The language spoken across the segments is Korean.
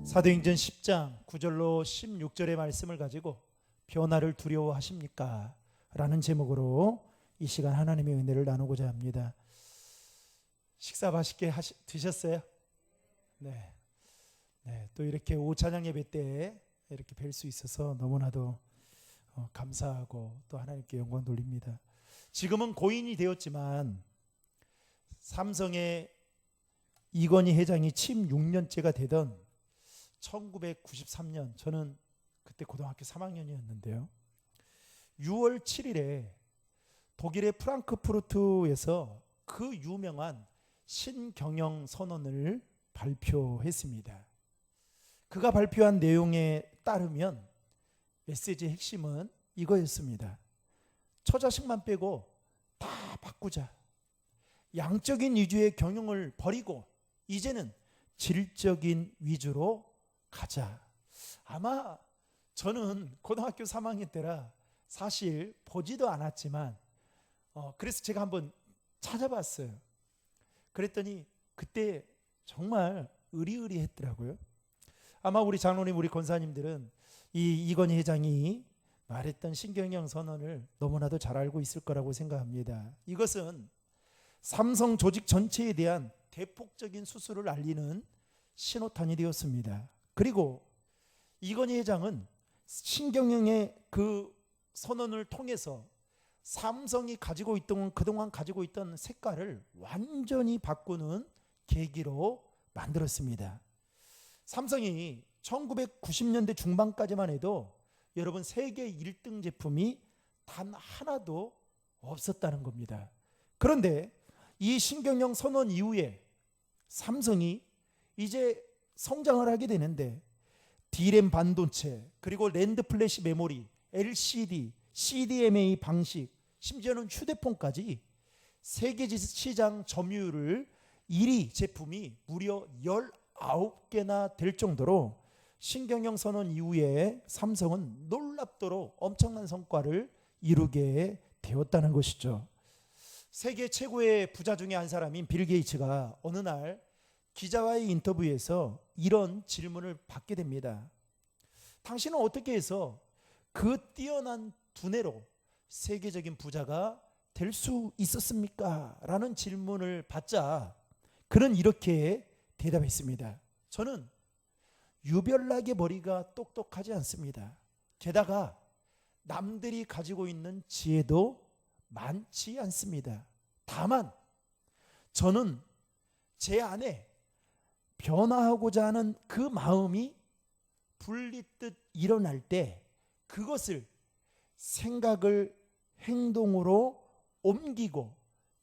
사도행전 10장 9절로 16절의 말씀을 가지고 변화를 두려워하십니까? 라는 제목으로 이 시간 하나님의 은혜를 나누고자 합니다. 식사 맛있게 드셨어요? 네. 또 이렇게 오후 찬양 예배 때 이렇게 뵐 수 있어서 너무나도 감사하고 또 하나님께 영광 돌립니다. 지금은 고인이 되었지만 삼성의 이건희 회장이 취임 6년째가 되던 1993년, 저는 그때 고등학교 3학년이었는데요. 6월 7일에 독일의 프랑크푸르트에서 그 유명한 신경영 선언을 발표했습니다. 그가 발표한 내용에 따르면 메시지의 핵심은 이거였습니다. 처자식만 빼고 다 바꾸자. 양적인 위주의 경영을 버리고 이제는 질적인 위주로 가자. 아마 저는 고등학교 3학년 때라 사실 보지도 않았지만 그래서 제가 한번 찾아봤어요. 그랬더니 그때 정말 의리의리했더라고요. 아마 우리 장로님, 우리 권사님들은 이 이건희 회장이 말했던 신경영 선언을 너무나도 잘 알고 있을 거라고 생각합니다. 이것은 삼성 조직 전체에 대한 대폭적인 수술을 알리는 신호탄이 되었습니다. 그리고 이건희 회장은 신경영의 그 선언을 통해서 삼성이 가지고 있던 그동안 가지고 있던 색깔을 완전히 바꾸는 계기로 만들었습니다. 삼성이 1990년대 중반까지만 해도 여러분 세계 1등 제품이 단 하나도 없었다는 겁니다. 그런데 이 신경영 선언 이후에 삼성이 이제 성장을 하게 되는데 D램 반도체, 그리고 랜드 플래시 메모리, LCD, CDMA 방식, 심지어는 휴대폰까지 세계 시장 점유율을 1위 제품이 무려 19개나 될 정도로 신경영 선언 이후에 삼성은 놀랍도록 엄청난 성과를 이루게 되었다는 것이죠. 세계 최고의 부자 중에 한 사람인 빌 게이츠가 어느 날 기자와의 인터뷰에서 이런 질문을 받게 됩니다. 당신은 어떻게 해서 그 뛰어난 두뇌로 세계적인 부자가 될 수 있었습니까? 라는 질문을 받자 그는 이렇게 대답했습니다. 저는 유별나게 머리가 똑똑하지 않습니다. 게다가 남들이 가지고 있는 지혜도 많지 않습니다. 다만 저는 제 안에 변화하고자 하는 그 마음이 불리듯 일어날 때 그것을 생각을 행동으로 옮기고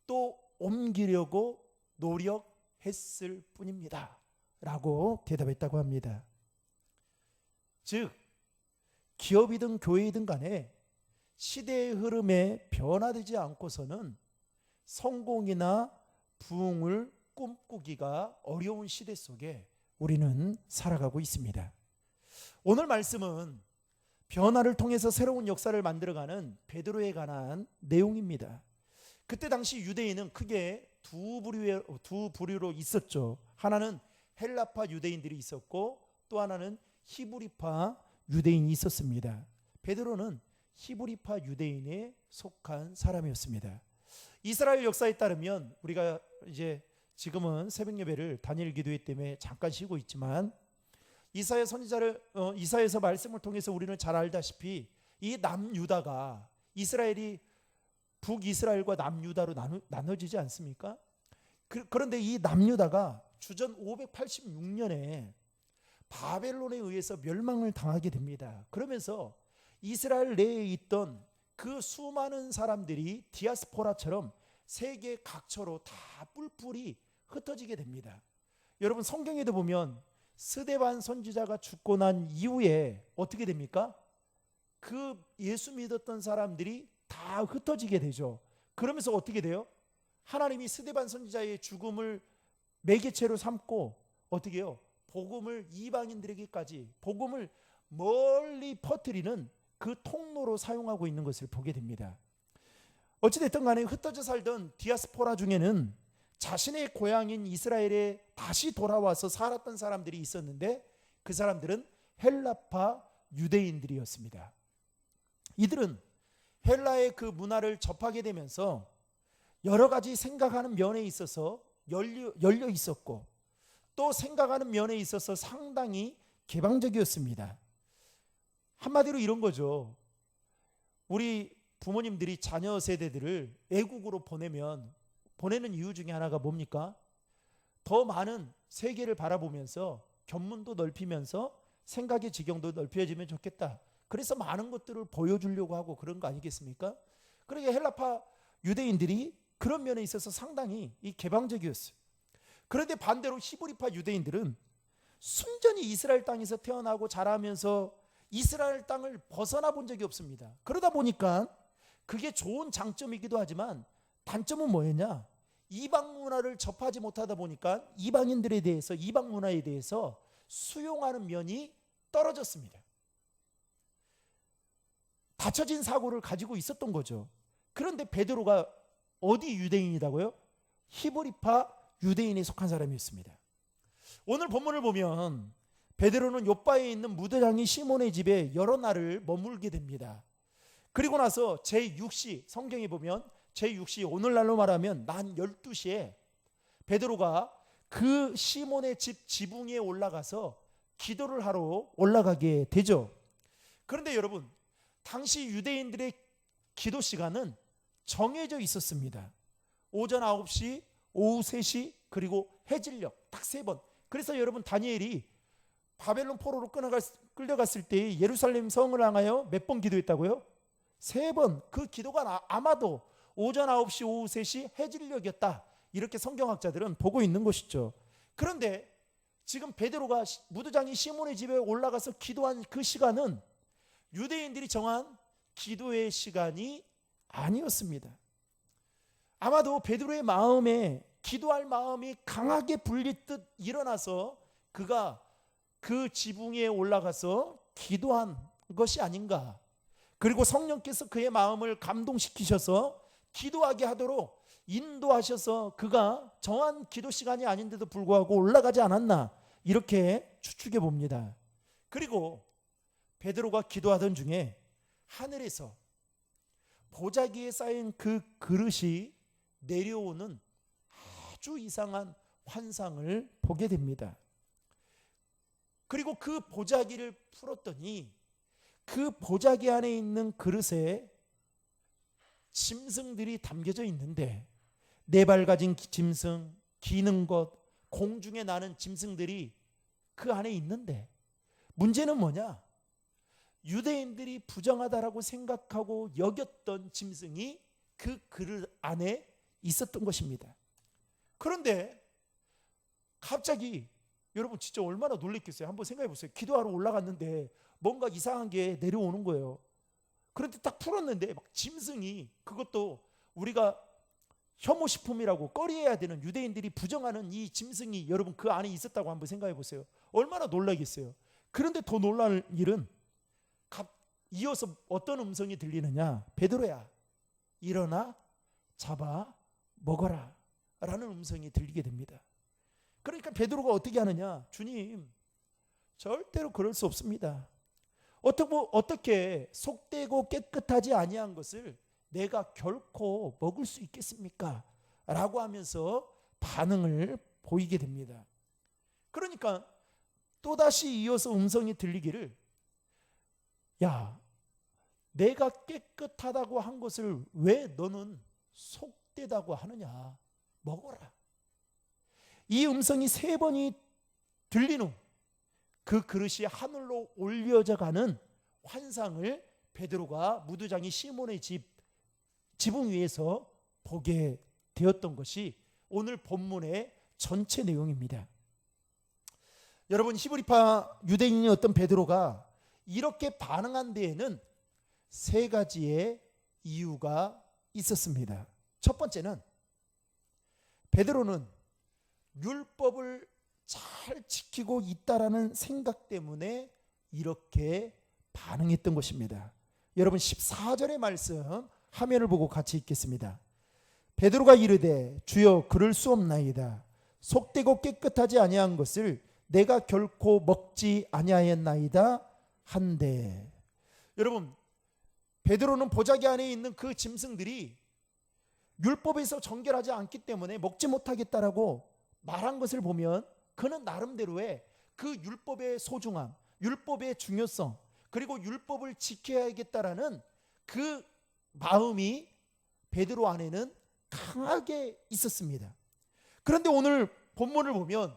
또 옮기려고 노력했을 뿐입니다. 라고 대답했다고 합니다. 즉 기업이든 교회이든 간에 시대의 흐름에 변화되지 않고서는 성공이나 부흥을 꿈꾸기가 어려운 시대 속에 우리는 살아가고 있습니다. 오늘 말씀은 변화를 통해서 새로운 역사를 만들어가는 베드로에 관한 내용입니다. 그때 당시 유대인은 크게 두 부류로 있었죠. 하나는 헬라파 유대인들이 있었고 또 하나는 히브리파 유대인이 있었습니다. 베드로는 히브리파 유대인에 속한 사람이었습니다. 이스라엘 역사에 따르면 우리가 이제 지금은 새벽 예배를 단일 기도회 때문에 잠깐 쉬고 있지만 이사야 선지자를 이사야서 말씀을 통해서 우리는 잘 알다시피 이 남유다가 이스라엘이 북이스라엘과 남유다로 나눠지지 않습니까? 그런데 이 남유다가 주전 586년에 바벨론에 의해서 መል망을 당하게 됩니다. 그러면서 이스라엘 내에 있던 그 수많은 사람들이 디아스포라처럼 세계 각처로 다 뿔뿔이 흩어지게 됩니다. 여러분 성경에도 보면 스데반 선지자가 죽고 난 이후에 어떻게 됩니까? 그 예수 믿었던 사람들이 다 흩어지게 되죠. 그러면서 어떻게 돼요? 하나님이 스데반 선지자의 죽음을 매개체로 삼고 어떻게 해요? 복음을 이방인들에게까지 복음을 멀리 퍼뜨리는 그 통로로 사용하고 있는 것을 보게 됩니다. 어찌됐든 간에 흩어져 살던 디아스포라 중에는 자신의 고향인 이스라엘에 다시 돌아와서 살았던 사람들이 있었는데 그 사람들은 헬라파 유대인들이었습니다. 이들은 헬라의 그 문화를 접하게 되면서 여러 가지 생각하는 면에 있어서 열려 있었고, 또 생각하는 면에 있어서 상당히 개방적이었습니다. 한마디로 이런 거죠. 우리 부모님들이 자녀 세대들을 외국으로 보내는 이유 중에 하나가 뭡니까? 더 많은 세계를 바라보면서 견문도 넓히면서 생각의 지경도 넓혀지면 좋겠다. 그래서 많은 것들을 보여주려고 하고 그런 거 아니겠습니까? 그러니까 헬라파 유대인들이 그런 면에 있어서 상당히 개방적이었어요. 그런데 반대로 히브리파 유대인들은 순전히 이스라엘 땅에서 태어나고 자라면서 이스라엘 땅을 벗어나 본 적이 없습니다. 그러다 보니까 그게 좋은 장점이기도 하지만 단점은 뭐였냐? 이방 문화를 접하지 못하다 보니까 이방인들에 대해서, 이방 문화에 대해서 수용하는 면이 떨어졌습니다. 닫혀진 사고를 가지고 있었던 거죠. 그런데 베드로가 어디 유대인이라고요? 히브리파 유대인에 속한 사람이었습니다. 오늘 본문을 보면 베드로는 요바에 있는 무대장이 시몬의 집에 여러 날을 머물게 됩니다. 그리고 나서 제6시, 성경에 보면 제6시, 오늘날로 말하면 낮 12시에 베드로가 그 시몬의 집 지붕 위에 올라가서 기도를 하러 올라가게 되죠. 그런데 여러분, 당시 유대인들의 기도 시간은 정해져 있었습니다. 오전 9시, 오후 3시, 그리고 해질녘 딱 3번. 그래서 여러분, 다니엘이 바벨론 포로로 끌려갔을 때 예루살렘 성을 향하여 몇 번 기도했다고요? 3번. 그 기도가 아마도 오전 9시, 오후 3시, 해질녘이었다. 이렇게 성경학자들은 보고 있는 것이죠. 그런데 지금 베드로가 무드장이 시몬의 집에 올라가서 기도한 그 시간은 유대인들이 정한 기도의 시간이 아니었습니다. 아마도 베드로의 마음에 기도할 마음이 강하게 불리듯 일어나서 그가 그 지붕 위에 올라가서 기도한 것이 아닌가. 그리고 성령께서 그의 마음을 감동시키셔서 기도하게 하도록 인도하셔서 그가 정한 기도 시간이 아닌데도 불구하고 올라가지 않았나, 이렇게 추측해 봅니다. 그리고 베드로가 기도하던 중에 하늘에서 보자기에 쌓인 그 그릇이 내려오는 아주 이상한 환상을 보게 됩니다. 그리고 그 보자기를 풀었더니 그 보자기 안에 있는 그릇에 짐승들이 담겨져 있는데, 4발 가진 짐승, 기는 것, 공중에 나는 짐승들이 그 안에 있는데, 문제는 뭐냐? 유대인들이 부정하다라고 생각하고 여겼던 짐승이 그 그릇 안에 있었던 것입니다. 그런데 갑자기, 여러분 진짜 얼마나 놀랬겠어요? 한번 생각해 보세요. 기도하러 올라갔는데 뭔가 이상한 게 내려오는 거예요. 그런데 딱 풀었는데 막 짐승이, 그것도 우리가 혐오식품이라고 꺼리해야 되는 유대인들이 부정하는 이 짐승이 여러분 그 안에 있었다고 한번 생각해 보세요. 얼마나 놀라겠어요. 그런데 더 놀랄 일은 이어서 어떤 음성이 들리느냐? 베드로야, 일어나 잡아 먹어라 라는 음성이 들리게 됩니다. 그러니까 베드로가 어떻게 하느냐? 주님, 절대로 그럴 수 없습니다. 어떻게 속되고 깨끗하지 아니한 것을 내가 결코 먹을 수 있겠습니까? 라고 하면서 반응을 보이게 됩니다. 그러니까 또다시 이어서 음성이 들리기를, 야, 내가 깨끗하다고 한 것을 왜 너는 속되다고 하느냐? 먹어라. 이 음성이 3번이 들린 후 그 그릇이 하늘로 올려져 가는 환상을 베드로가 무두장이 시몬의 지붕 위에서 보게 되었던 것이 오늘 본문의 전체 내용입니다. 여러분, 히브리파 유대인이었던 베드로가 이렇게 반응한 데에는 3가지의 이유가 있었습니다. 첫 번째는 베드로는 율법을 잘 지키고 있다라는 생각 때문에 이렇게 반응했던 것입니다. 여러분 14절의 말씀 화면을 보고 같이 읽겠습니다. 베드로가 이르되 주여 그럴 수 없나이다. 속되고 깨끗하지 아니한 것을 내가 결코 먹지 아니하였나이다 한데. 여러분, 베드로는 보자기 안에 있는 그 짐승들이 율법에서 정결하지 않기 때문에 먹지 못하겠다라고 말한 것을 보면 그는 나름대로의 그 율법의 소중함, 율법의 중요성, 그리고 율법을 지켜야겠다라는 그 마음이 베드로 안에는 강하게 있었습니다. 그런데 오늘 본문을 보면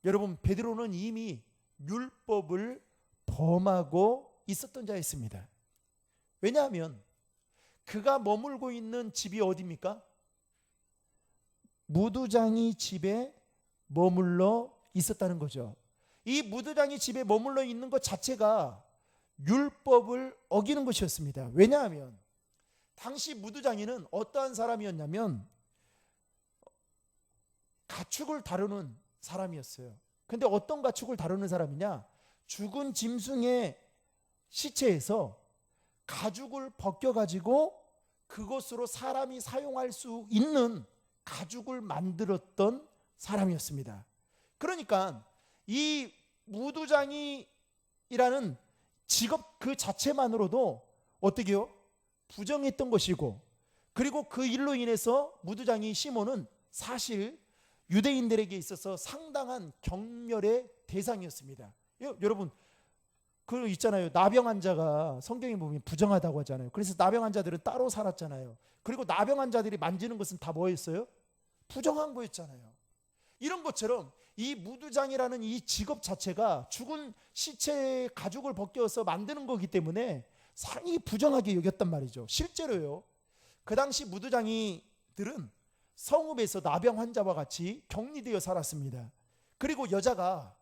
여러분, 베드로는 이미 율법을 범하고 있었던 자였습니다. 왜냐하면 그가 머물고 있는 집이 어디입니까? 무두장이 집에 머물러 있었다는 거죠. 이 무두장이 집에 머물러 있는 것 자체가 율법을 어기는 것이었습니다. 왜냐하면 당시 무두장이는 어떠한 사람이었냐면 가축을 다루는 사람이었어요. 근데 어떤 가축을 다루는 사람이냐? 죽은 짐승의 시체에서 가죽을 벗겨가지고 그것으로 사람이 사용할 수 있는 가죽을 만들었던 사람이었습니다. 그러니까 이 무두장이라는 직업 그 자체만으로도 어떻게 해요? 부정했던 것이고, 그리고 그 일로 인해서 무두장이 시몬은 사실 유대인들에게 있어서 상당한 경멸의 대상이었습니다. 여러분, 그 있잖아요. 나병 환자가 성경에 보면 부정하다고 하잖아요. 그래서 나병 환자들은 따로 살았잖아요. 그리고 나병 환자들이 만지는 것은 다 뭐였어요? 부정한 거였잖아요. 이런 것처럼 이 무두장이라는 이 직업 자체가 죽은 시체의 가죽을 벗겨서 만드는 거기 때문에 상당히 부정하게 여겼단 말이죠. 실제로요, 그 당시 무두장이들은 성읍에서 나병 환자와 같이 격리되어 살았습니다. 그리고 여자가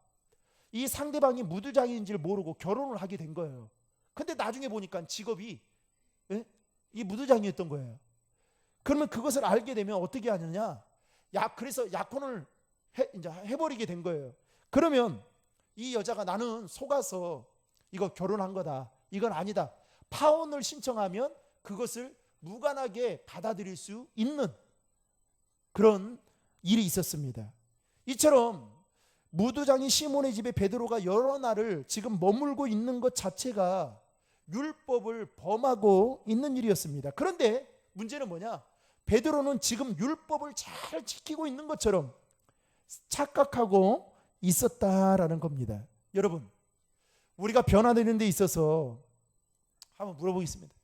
이 상대방이 무두장인지를 모르고 결혼을 하게 된 거예요. 근데 나중에 보니까 직업이 이 무두장이었던 거예요. 그러면 그것을 알게 되면 어떻게 하느냐? 그래서 약혼을 이제 해버리게 된 거예요. 그러면 이 여자가 나는 속아서 이거 결혼한 거다, 이건 아니다, 파혼을 신청하면 그것을 무관하게 받아들일 수 있는 그런 일이 있었습니다. 이처럼 무두장이 시몬의 집에 베드로가 여러 날을 지금 머물고 있는 것 자체가 율법을 범하고 있는 일이었습니다. 그런데 문제는 뭐냐? 베드로는 지금 율법을 잘 지키고 있는 것처럼 착각하고 있었다라는 겁니다. 여러분, 우리가 변화되는 데 있어서 한번 물어보겠습니다.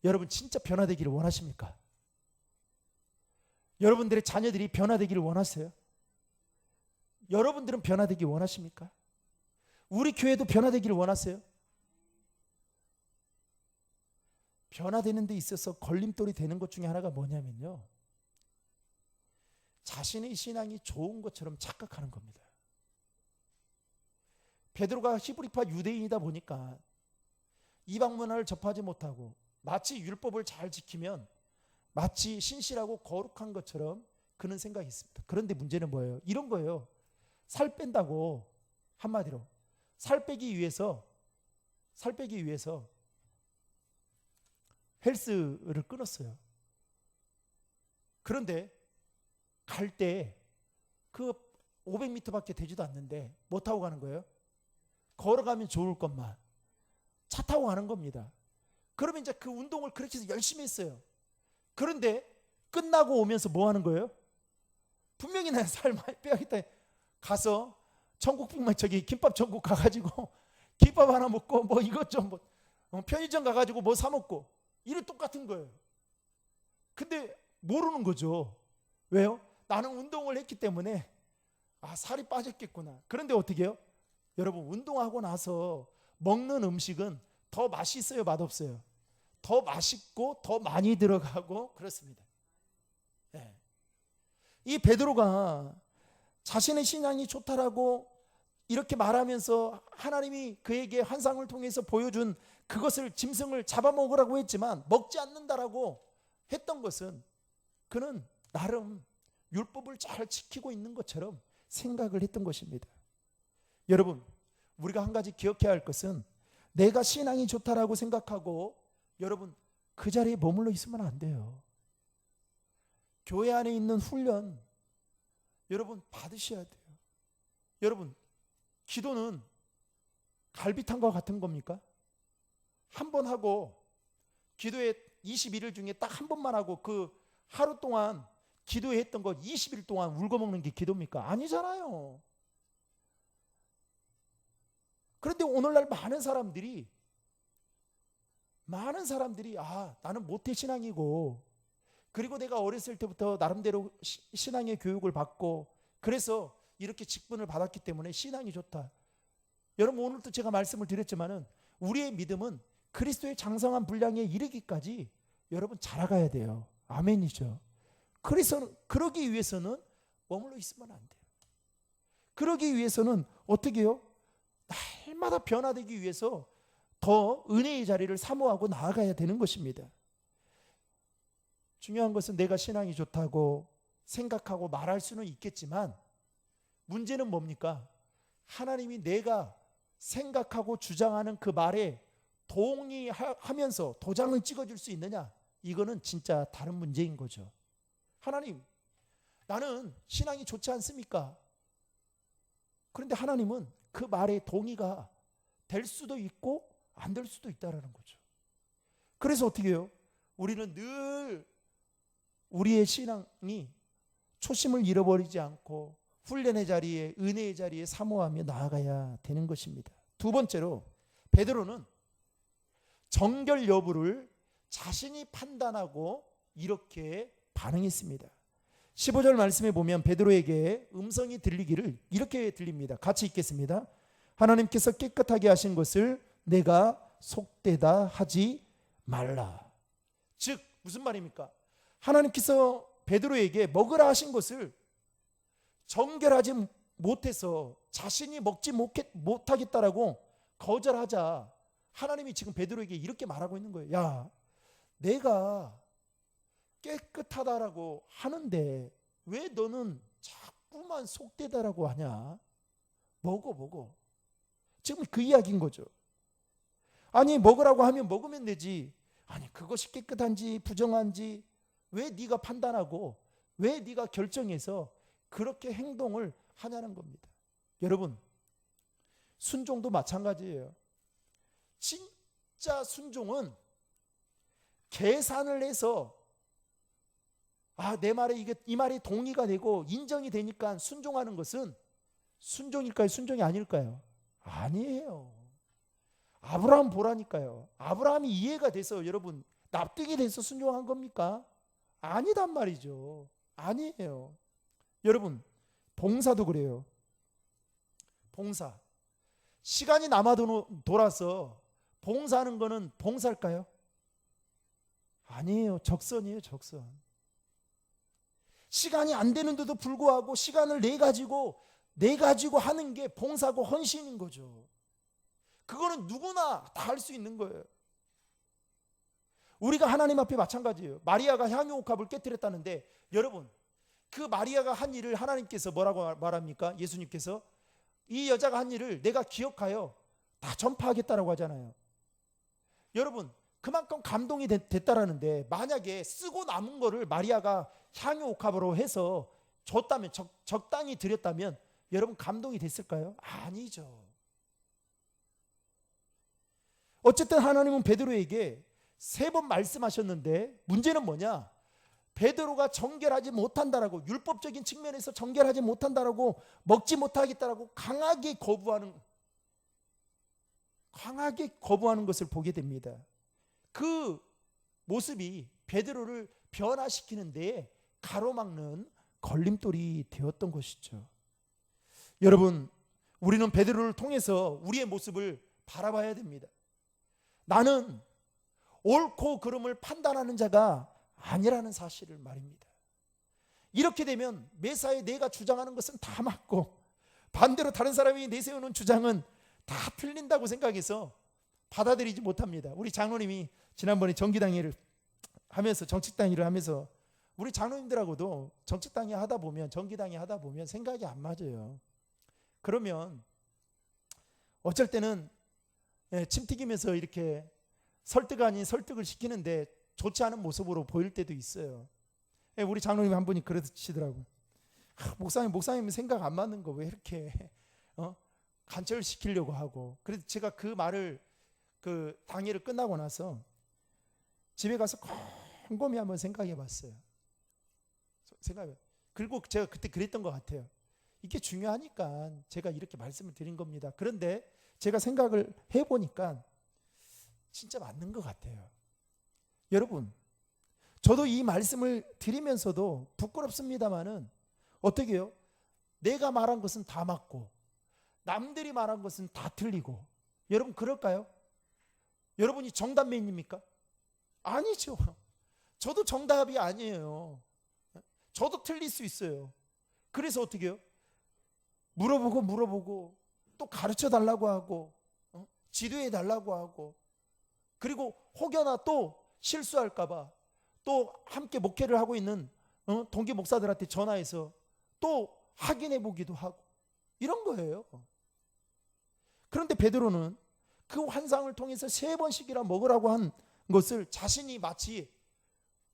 여러분, 진짜 변화되기를 원하십니까? 여러분들의 자녀들이 변화되기를 원하세요? 여러분들은 변화되기 원하십니까? 우리 교회도 변화되기를 원하세요? 변화되는 데 있어서 걸림돌이 되는 것 중에 하나가 뭐냐면요, 자신의 신앙이 좋은 것처럼 착각하는 겁니다. 베드로가 히브리파 유대인이다 보니까 이방 문화를 접하지 못하고 마치 율법을 잘 지키면 마치 신실하고 거룩한 것처럼 그는 생각했습니다. 그런데 문제는 뭐예요? 이런 거예요. 살 뺀다고, 한마디로 살 빼기 위해서 헬스를 끊었어요. 그런데 갈 때 그 500m밖에 되지도 않는데 뭐 타고 가는 거예요? 걸어가면 좋을 것만 차 타고 가는 겁니다. 그러면 이제 그 운동을 그렇게 해서 열심히 했어요. 그런데 끝나고 오면서 뭐 하는 거예요? 분명히 나 살 많이 빼야겠다. 가서 천국빅만 김밥 천국 가가지고 김밥 하나 먹고 뭐 이것 좀 편의점 가가지고 뭐 사 먹고 이런 똑같은 거예요. 근데 모르는 거죠. 왜요? 나는 운동을 했기 때문에 살이 빠졌겠구나. 그런데 어떻게 해요? 여러분, 운동하고 나서 먹는 음식은 더 맛있어요, 맛없어요? 더 맛있고 더 많이 들어가고 그렇습니다. 네. 이 베드로가 자신의 신앙이 좋다라고 이렇게 말하면서 하나님이 그에게 환상을 통해서 보여준 그것을 짐승을 잡아먹으라고 했지만 먹지 않는다라고 했던 것은 그는 나름 율법을 잘 지키고 있는 것처럼 생각을 했던 것입니다. 여러분, 우리가 한 가지 기억해야 할 것은 내가 신앙이 좋다라고 생각하고 여러분 그 자리에 머물러 있으면 안 돼요. 교회 안에 있는 훈련 여러분 받으셔야 돼요. 여러분, 기도는 갈비탕과 같은 겁니까? 한 번 하고 기도에 21일 중에 딱 한 번만 하고 그 하루 동안 기도했던 거 20일 동안 울고 먹는 게 기도입니까? 아니잖아요. 그런데 오늘날 많은 사람들이 나는 모태신앙이고, 그리고 내가 어렸을 때부터 나름대로 신앙의 교육을 받고 그래서 이렇게 직분을 받았기 때문에 신앙이 좋다. 여러분, 오늘도 제가 말씀을 드렸지만은 우리의 믿음은 그리스도의 장성한 분량에 이르기까지 여러분 자라가야 돼요. 아멘이죠. 그래서 그러기 위해서는 머물러 있으면 안 돼요. 그러기 위해서는 어떻게 해요? 날마다 변화되기 위해서 더 은혜의 자리를 사모하고 나아가야 되는 것입니다. 중요한 것은 내가 신앙이 좋다고 생각하고 말할 수는 있겠지만 문제는 뭡니까? 하나님이 내가 생각하고 주장하는 그 말에 동의하면서 도장을 찍어줄 수 있느냐? 이거는 진짜 다른 문제인 거죠. 하나님, 나는 신앙이 좋지 않습니까? 그런데 하나님은 그 말에 동의가 될 수도 있고 안 될 수도 있다라는 거죠. 그래서 어떻게 해요? 우리는 늘 우리의 신앙이 초심을 잃어버리지 않고 훈련의 자리에, 은혜의 자리에 사모하며 나아가야 되는 것입니다. 두 번째로, 베드로는 정결 여부를 자신이 판단하고 이렇게 반응했습니다. 15절 말씀에 보면 베드로에게 음성이 들리기를 이렇게 들립니다. 같이 읽겠습니다. 하나님께서 깨끗하게 하신 것을 내가 속되다 하지 말라. 즉 무슨 말입니까? 하나님께서 베드로에게 먹으라 하신 것을 정결하지 못해서 자신이 먹지 못하겠다라고 거절하자 하나님이 지금 베드로에게 이렇게 말하고 있는 거예요. 야, 내가 깨끗하다라고 하는데 왜 너는 자꾸만 속되다라고 하냐? 먹어. 지금 그 이야기인 거죠. 아니, 먹으라고 하면 먹으면 되지. 아니, 그것이 깨끗한지 부정한지 왜 네가 판단하고 왜 네가 결정해서 그렇게 행동을 하냐는 겁니다. 여러분, 순종도 마찬가지예요. 진짜 순종은 계산을 해서 내 말에 이 말이 동의가 되고 인정이 되니까 순종하는 것은 순종일까요? 순종이 아닐까요? 아니에요. 아브라함 보라니까요. 아브라함이 이해가 돼서 여러분 납득이 돼서 순종한 겁니까? 아니단 말이죠. 아니에요. 여러분, 봉사도 그래요. 봉사. 시간이 남아도 돌아서 봉사하는 거는 봉사일까요? 아니에요. 적선이에요. 적선. 시간이 안 되는데도 불구하고 시간을 내 가지고 하는 게 봉사고 헌신인 거죠. 그거는 누구나 다 할 수 있는 거예요. 우리가 하나님 앞에 마찬가지예요. 마리아가 향유옥합을 깨뜨렸다는데 여러분, 그 마리아가 한 일을 하나님께서 뭐라고 말합니까? 예수님께서 이 여자가 한 일을 내가 기억하여 다 전파하겠다라고 하잖아요. 여러분, 그만큼 감동이 됐다라는데 만약에 쓰고 남은 거를 마리아가 향유옥합으로 해서 줬다면, 적당히 드렸다면 여러분 감동이 됐을까요? 아니죠. 어쨌든 하나님은 베드로에게 3번 말씀하셨는데 문제는 뭐냐? 베드로가 정결하지 못한다라고, 율법적인 측면에서 정결하지 못한다라고, 먹지 못하겠다라고 강하게 거부하는 것을 보게 됩니다. 그 모습이 베드로를 변화시키는 데에 가로막는 걸림돌이 되었던 것이죠. 여러분, 우리는 베드로를 통해서 우리의 모습을 바라봐야 됩니다. 나는 옳고 그름을 판단하는 자가 아니라는 사실을 말입니다. 이렇게 되면 매사에 내가 주장하는 것은 다 맞고 반대로 다른 사람이 내세우는 주장은 다 틀린다고 생각해서 받아들이지 못합니다. 우리 장로님이 지난번에 정치당회를 하면서 우리 장로님들하고도 정치당회 하다 보면, 정기당회 하다 보면 생각이 안 맞아요. 그러면 어쩔 때는 침 튀기면서 이렇게 설득 아닌 설득을 시키는데 좋지 않은 모습으로 보일 때도 있어요. 우리 장로님 한 분이 그러시더라고요. 목사님 생각 안 맞는 거 왜 이렇게 간철시키려고 하고. 그래서 제가 그 말을 그 당일을 끝나고 나서 집에 가서 곰곰이 한번 생각해 봤어요. 그리고 제가 그때 그랬던 것 같아요. 이게 중요하니까 제가 이렇게 말씀을 드린 겁니다. 그런데 제가 생각을 해보니까 진짜 맞는 것 같아요. 여러분, 저도 이 말씀을 드리면서도 부끄럽습니다마는 어떻게 해요? 내가 말한 것은 다 맞고 남들이 말한 것은 다 틀리고. 여러분 그럴까요? 여러분이 정답맨입니까? 아니죠. 저도 정답이 아니에요. 저도 틀릴 수 있어요. 그래서 어떻게 해요? 물어보고 또 가르쳐 달라고 하고 지도해 달라고 하고, 그리고 혹여나 또 실수할까 봐 또 함께 목회를 하고 있는 동기 목사들한테 전화해서 또 확인해 보기도 하고 이런 거예요. 그런데 베드로는 그 환상을 통해서 3번씩이나 먹으라고 한 것을 자신이 마치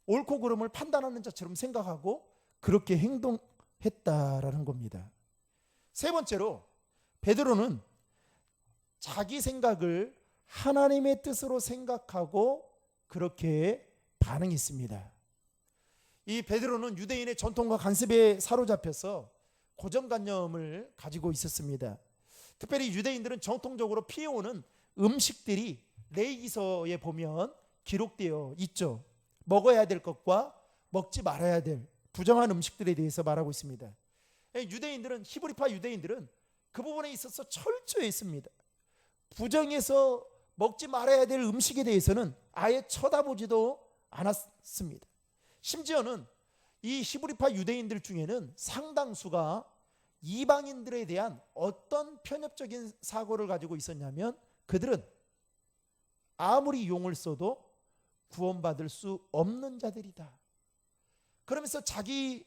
옳고 그름을 판단하는 자처럼 생각하고 그렇게 행동했다라는 겁니다. 3번째로 베드로는 자기 생각을 하나님의 뜻으로 생각하고 그렇게 반응했습니다. 이 베드로는 유대인의 전통과 관습에 사로잡혀서 고정관념을 가지고 있었습니다. 특별히 유대인들은 정통적으로 피해오는 음식들이 레위기서에 보면 기록되어 있죠. 먹어야 될 것과 먹지 말아야 될 부정한 음식들에 대해서 말하고 있습니다. 유대인들은, 히브리파 유대인들은 그 부분에 있어서 철저했습니다. 부정해서 먹지 말아야 될 음식에 대해서는 아예 쳐다보지도 않았습니다. 심지어는 이 히브리파 유대인들 중에는 상당수가 이방인들에 대한 어떤 편협적인 사고를 가지고 있었냐면, 그들은 아무리 용을 써도 구원받을 수 없는 자들이다. 그러면서 자기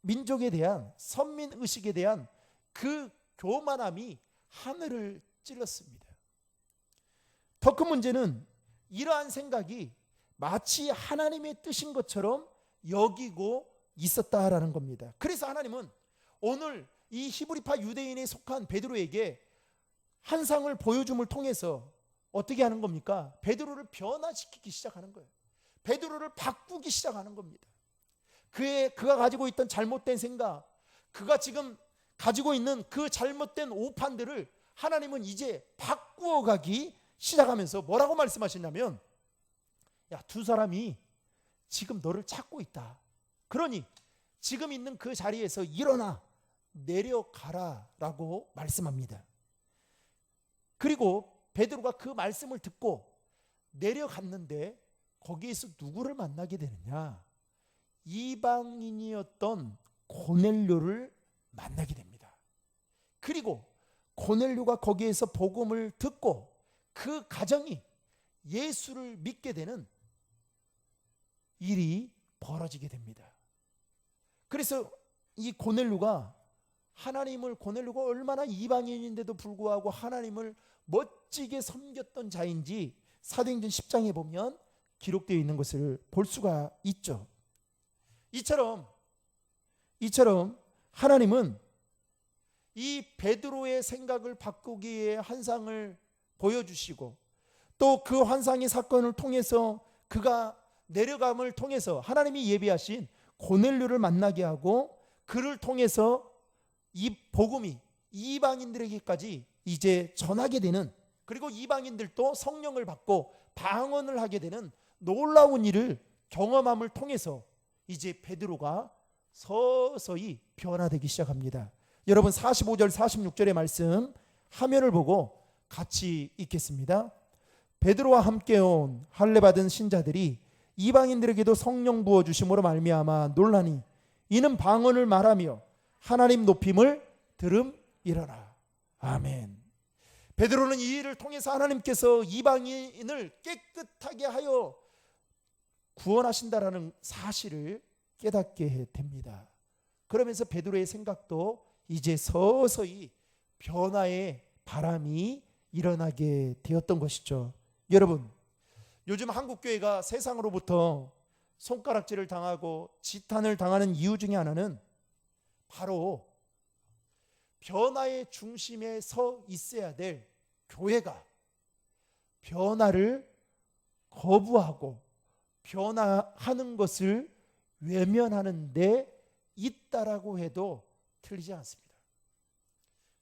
민족에 대한 선민의식에 대한 그 교만함이 하늘을 찔렀습니다. 더 큰 문제는 이러한 생각이 마치 하나님의 뜻인 것처럼 여기고 있었다라는 겁니다. 그래서 하나님은 오늘 이 히브리파 유대인에 속한 베드로에게 환상을 보여줌을 통해서 어떻게 하는 겁니까? 베드로를 변화시키기 시작하는 거예요. 베드로를 바꾸기 시작하는 겁니다. 그가 가지고 있던 잘못된 생각, 그가 지금 가지고 있는 그 잘못된 오판들을 하나님은 이제 바꾸어 가기 시작하면서 뭐라고 말씀하셨냐면, 야, 두 사람이 지금 너를 찾고 있다. 그러니 지금 있는 그 자리에서 일어나 내려가라 라고 말씀합니다. 그리고 베드로가 그 말씀을 듣고 내려갔는데 거기에서 누구를 만나게 되느냐? 이방인이었던 고넬료를 만나게 됩니다. 그리고 고넬료가 거기에서 복음을 듣고 그 가정이 예수를 믿게 되는 일이 벌어지게 됩니다. 그래서 이 고넬료가 고넬료가 얼마나 이방인인데도 불구하고 하나님을 멋지게 섬겼던 자인지 사도행전 10장에 보면 기록되어 있는 것을 볼 수가 있죠. 이처럼 하나님은 이 베드로의 생각을 바꾸기 위해 환상을 보여주시고, 또 그 환상의 사건을 통해서 그가 내려감을 통해서 하나님이 예비하신 고넬료를 만나게 하고, 그를 통해서 이 복음이 이방인들에게까지 이제 전하게 되는, 그리고 이방인들도 성령을 받고 방언을 하게 되는 놀라운 일을 경험함을 통해서 이제 베드로가 서서히 변화되기 시작합니다. 여러분 45절 46절의 말씀 화면을 보고 같이 읽겠습니다. 베드로와 함께 온 할례 받은 신자들이 이방인들에게도 성령 부어 주심으로 말미암아 놀라니 이는 방언을 말하며 하나님 높임을 들음이러라. 아멘. 베드로는 이 일을 통해서 하나님께서 이방인을 깨끗하게 하여 구원하신다라는 사실을 깨닫게 됩니다. 그러면서 베드로의 생각도 이제 서서히 변화의 바람이 일어나게 되었던 것이죠. 여러분, 요즘 한국교회가 세상으로부터 손가락질을 당하고 지탄을 당하는 이유 중에 하나는 바로 변화의 중심에 서 있어야 될 교회가 변화를 거부하고 변화하는 것을 외면하는 데 있다라고 해도 틀리지 않습니다.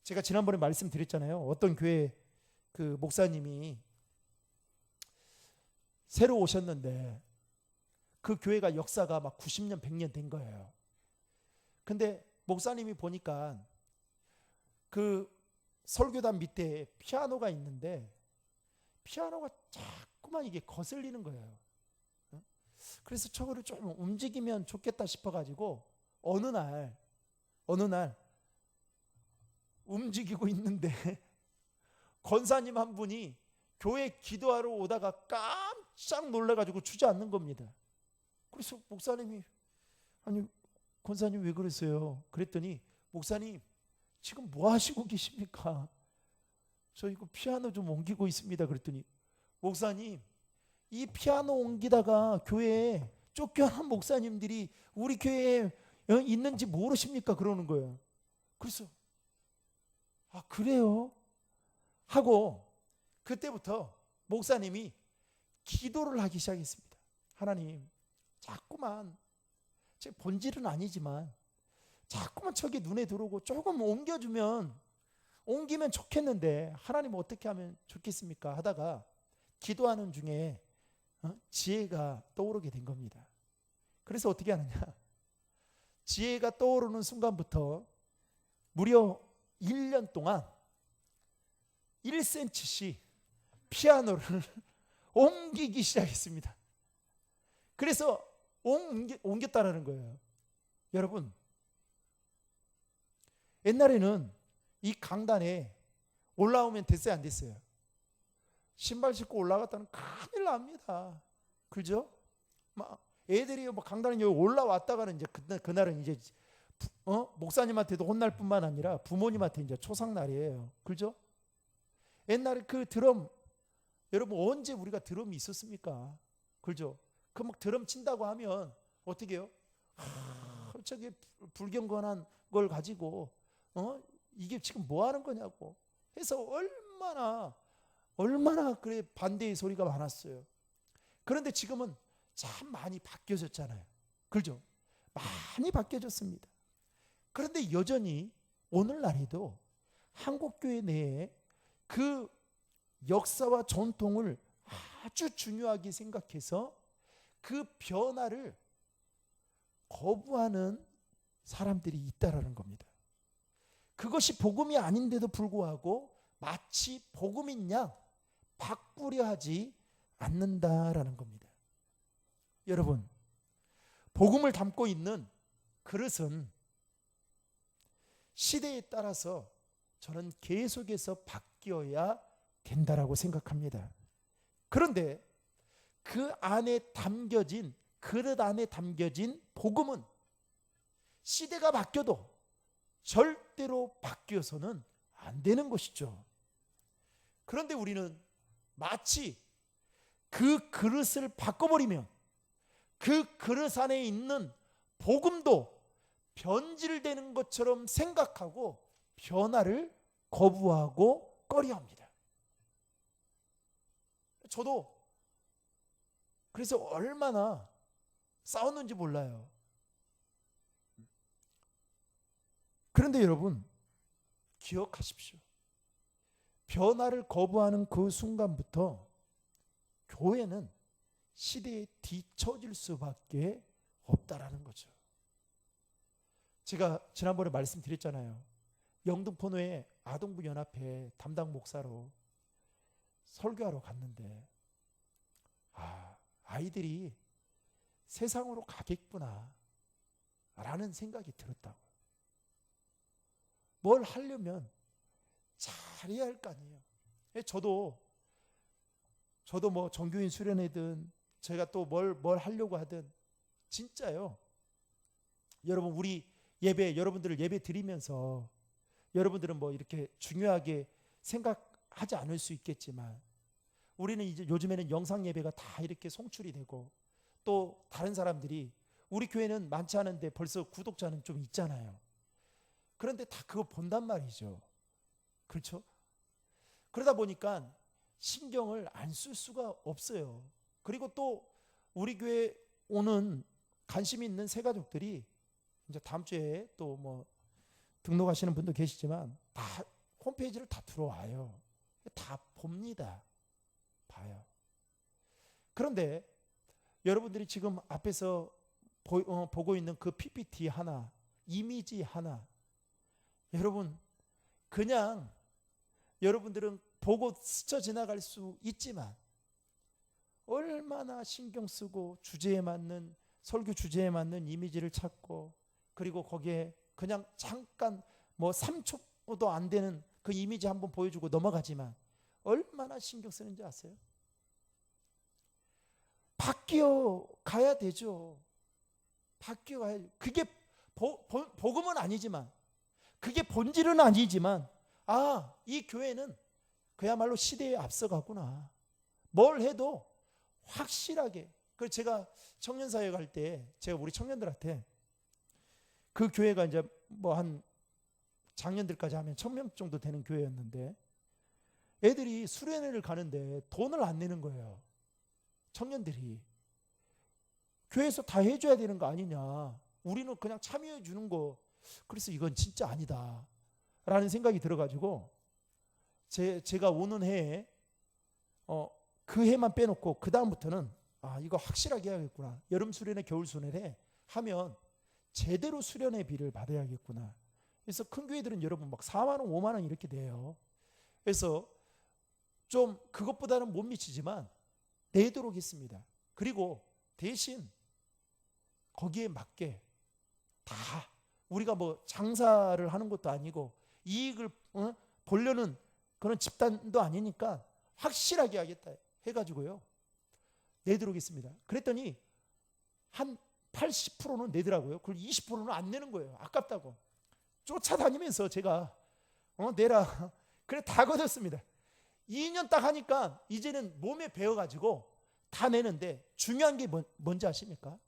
제가 지난번에 말씀드렸잖아요. 어떤 교회 그 목사님이 새로 오셨는데 그 교회가 역사가 막 90년, 100년 된 거예요. 근데 목사님이 보니까 그 설교단 밑에 피아노가 있는데 피아노가 자꾸만 이게 거슬리는 거예요. 그래서 저거를 좀 움직이면 좋겠다 싶어가지고 어느 날 움직이고 있는데 권사님 한 분이 교회 기도하러 오다가 깜짝 놀라가지고 주저앉는 겁니다. 그래서 목사님이 아니 권사님 왜 그러세요? 그랬더니 목사님 지금 뭐 하시고 계십니까? 저 이거 피아노 좀 옮기고 있습니다. 그랬더니 목사님 이 피아노 옮기다가 교회에 쫓겨난 목사님들이 우리 교회에 있는지 모르십니까? 그러는 거예요. 그래서 아 그래요? 하고 그때부터 목사님이 기도를 하기 시작했습니다. 하나님 자꾸만 제 본질은 아니지만 자꾸만 저게 눈에 들어오고 조금 옮기면 좋겠는데 하나님 어떻게 하면 좋겠습니까? 하다가 기도하는 중에 지혜가 떠오르게 된 겁니다. 그래서 어떻게 하느냐? 지혜가 떠오르는 순간부터 무려 1년 동안 1cm씩 피아노를 옮기기 시작했습니다. 그래서 옮겼다라는 거예요. 여러분, 옛날에는 이 강단에 올라오면 됐어요, 안 됐어요? 신발 신고 올라갔다는 큰일 납니다. 그죠? 막 애들이 뭐 강단에 여기 올라왔다가는 이제 그날은 이제 목사님한테도 혼날 뿐만 아니라 부모님한테 이제 초상날이에요. 그죠? 옛날에 그 드럼 여러분 언제 우리가 드럼이 있었습니까? 그죠? 그 막 드럼 친다고 하면 어떻게 해요? 저기 불경건한 걸 가지고 이게 지금 뭐 하는 거냐고 해서 얼마나 그래 반대의 소리가 많았어요. 그런데 지금은 참 많이 바뀌어졌잖아요. 그죠? 많이 바뀌어졌습니다. 그런데 여전히 오늘날에도 한국교회 내에 그 역사와 전통을 아주 중요하게 생각해서 그 변화를 거부하는 사람들이 있다라는 겁니다. 그것이 복음이 아닌데도 불구하고 마치 복음인 양 바꾸려 하지 않는다라는 겁니다. 여러분, 복음을 담고 있는 그릇은 시대에 따라서 저는 계속해서 바뀌어야 된다라고 생각합니다. 그런데 그 안에 담겨진 그릇 안에 담겨진 복음은 시대가 바뀌어도 절대로 바뀌어서는 안 되는 것이죠. 그런데 우리는 마치 그 그릇을 바꿔버리면 그 그릇 안에 있는 복음도 변질되는 것처럼 생각하고 변화를 거부하고 꺼려합니다. 저도 그래서 얼마나 싸웠는지 몰라요. 그런데 여러분 기억하십시오. 변화를 거부하는 그 순간부터 교회는 시대에 뒤처질 수밖에 없다라는 거죠. 제가 지난번에 말씀드렸잖아요. 영등포노의 아동부 연합회 담당 목사로 설교하러 갔는데 아이들이 세상으로 가겠구나 라는 생각이 들었다고. 뭘 하려면 잘해야 할 거 아니에요. 저도 뭐 정교인 수련회든 제가 또 뭘 하려고 하든 진짜요. 여러분 우리 여러분들을 예배 드리면서 여러분들은 뭐 이렇게 중요하게 생각하지 않을 수 있겠지만 우리는 이제 요즘에는 영상 예배가 다 이렇게 송출이 되고 또 다른 사람들이 우리 교회는 많지 않은데 벌써 구독자는 좀 있잖아요. 그런데 다 그거 본단 말이죠. 그렇죠? 그러다 보니까 신경을 안 쓸 수가 없어요. 그리고 또 우리 교회 오는 관심 있는 새 가족들이 이제 다음 주에 또 뭐 등록하시는 분도 계시지만 다 홈페이지를 다 들어와요. 다 봅니다. 봐요. 그런데 여러분들이 지금 앞에서 보고 있는 그 PPT 하나, 이미지 하나, 여러분 그냥 여러분들은 보고 스쳐 지나갈 수 있지만 얼마나 신경 쓰고 주제에 맞는, 설교 주제에 맞는 이미지를 찾고, 그리고 거기에 그냥 잠깐 뭐 3초도 안 되는 그 이미지 한번 보여주고 넘어가지만 얼마나 신경 쓰는지 아세요? 바뀌어 가야 되죠. 바뀌어 가야. 그게 복음은 아니지만, 그게 본질은 아니지만, 아, 이 교회는 그야말로 시대에 앞서가구나. 뭘 해도 확실하게. 그래서 제가 청년사회 갈 때 제가 우리 청년들한테, 그 교회가 이제 뭐 한 작년들까지 하면 1,000명 정도 되는 교회였는데 애들이 수련회를 가는데 돈을 안 내는 거예요. 청년들이. 교회에서 다 해줘야 되는 거 아니냐, 우리는 그냥 참여해 주는 거. 그래서 이건 진짜 아니다 라는 생각이 들어가지고 제가 오는 해에 그 해만 빼놓고 그 다음부터는 이거 확실하게 해야겠구나. 여름 수련회, 겨울 수련회 하면 제대로 수련회비를 받아야겠구나. 그래서 큰 교회들은 여러분 막 4만 원, 5만 원 이렇게 돼요. 그래서 좀 그것보다는 못 미치지만 내도록 했습니다. 그리고 대신 거기에 맞게 다, 우리가 뭐 장사를 하는 것도 아니고 이익을 보려는 그런 집단도 아니니까 확실하게 하겠다 해가지고요 내도록 했습니다. 그랬더니 한 80%는 내더라고요. 그리고 20%는 안 내는 거예요. 아깝다고. 쫓아다니면서 제가 내라. 그래 다 걷었습니다. 2년 딱 하니까 이제는 몸에 배워가지고 다 내는데, 중요한 게 뭔지 아십니까?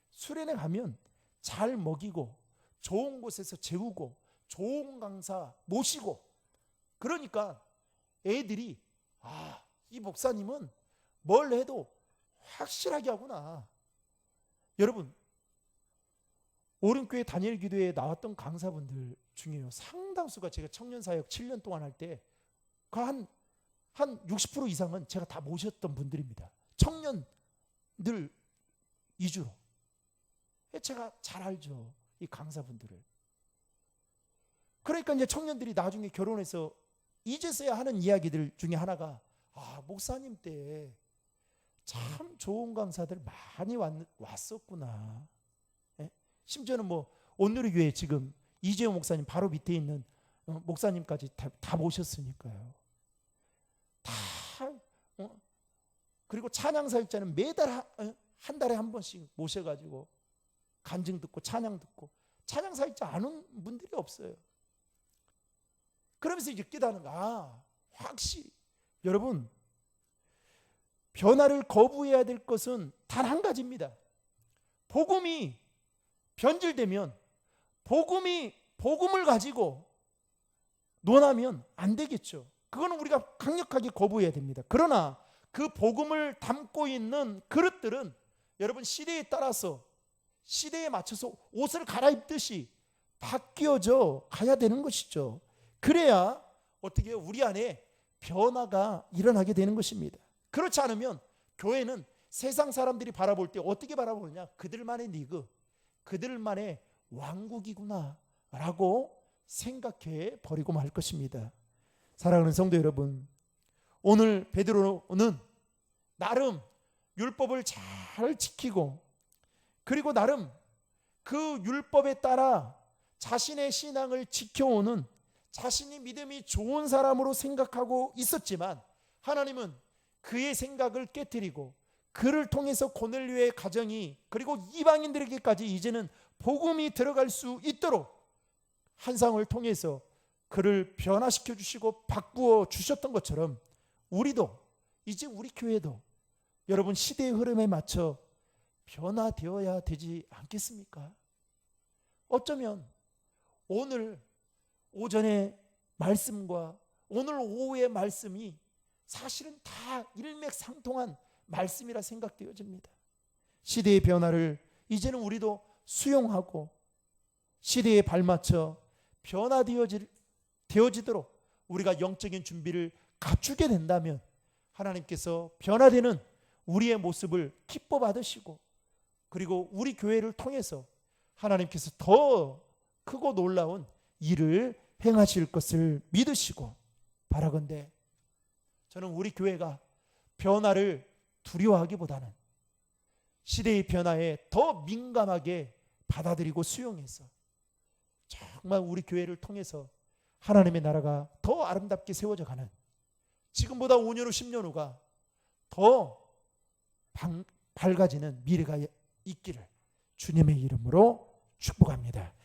수련회 가면 잘 먹이고 좋은 곳에서 재우고 좋은 강사 모시고, 그러니까 애들이 이 목사님은 뭘 해도 확실하게 하구나. 여러분, 오른교회 단일 기도회에 나왔던 강사분들 중에요 상당수가 제가 청년사역 7년 동안 할 때 한 60% 이상은 제가 다 모셨던 분들입니다. 청년들 위주로. 제가 잘 알죠, 이 강사분들을. 그러니까 이제 청년들이 나중에 결혼해서 이제서야 하는 이야기들 중에 하나가, 목사님 때 참 좋은 강사들 많이 왔었구나. 심지어는 뭐 온누리교회 지금 이재용 목사님 바로 밑에 있는 목사님까지 다 모셨으니까요. 다 그리고 찬양사역자는 매달 한 달에 한 번씩 모셔가지고 간증 듣고 찬양 듣고, 찬양사역자 안 온 분들이 없어요. 그러면서 이제 깨닫는 거, 확실히 여러분, 변화를 거부해야 될 것은 단 한 가지입니다. 복음이 변질되면 복음을 가지고 논하면 안 되겠죠. 그거는 우리가 강력하게 거부해야 됩니다. 그러나 그 복음을 담고 있는 그릇들은 여러분 시대에 따라서, 시대에 맞춰서 옷을 갈아입듯이 바뀌어져 가야 되는 것이죠. 그래야 어떻게 해요? 우리 안에 변화가 일어나게 되는 것입니다. 그렇지 않으면 교회는 세상 사람들이 바라볼 때 어떻게 바라보느냐, 그들만의 리그, 그들만의 왕국이구나 라고 생각해 버리고 말 것입니다. 사랑하는 성도 여러분, 오늘 베드로는 나름 율법을 잘 지키고, 그리고 나름 그 율법에 따라 자신의 신앙을 지켜오는, 자신이 믿음이 좋은 사람으로 생각하고 있었지만, 하나님은 그의 생각을 깨뜨리고 그를 통해서 고넬료의 가정이, 그리고 이방인들에게까지 이제는 복음이 들어갈 수 있도록 환상을 통해서 그를 변화시켜 주시고 바꾸어 주셨던 것처럼, 우리도 이제 우리 교회도 여러분 시대의 흐름에 맞춰 변화되어야 되지 않겠습니까? 어쩌면 오늘 오전의 말씀과 오늘 오후의 말씀이 사실은 다 일맥상통한 말씀이라 생각되어집니다. 시대의 변화를 이제는 우리도 수용하고 시대에 발맞춰 변화되어지도록 우리가 영적인 준비를 갖추게 된다면 하나님께서 변화되는 우리의 모습을 기뻐 받으시고 그리고 우리 교회를 통해서 하나님께서 더 크고 놀라운 일을 행하실 것을 믿으시고 바라건대 저는 우리 교회가 변화를 두려워하기보다는 시대의 변화에 더 민감하게 받아들이고 수용해서 정말 우리 교회를 통해서 하나님의 나라가 더 아름답게 세워져 가는 지금보다 5년 후 10년 후가 더 밝아지는 미래가 있기를 주님의 이름으로 축복합니다.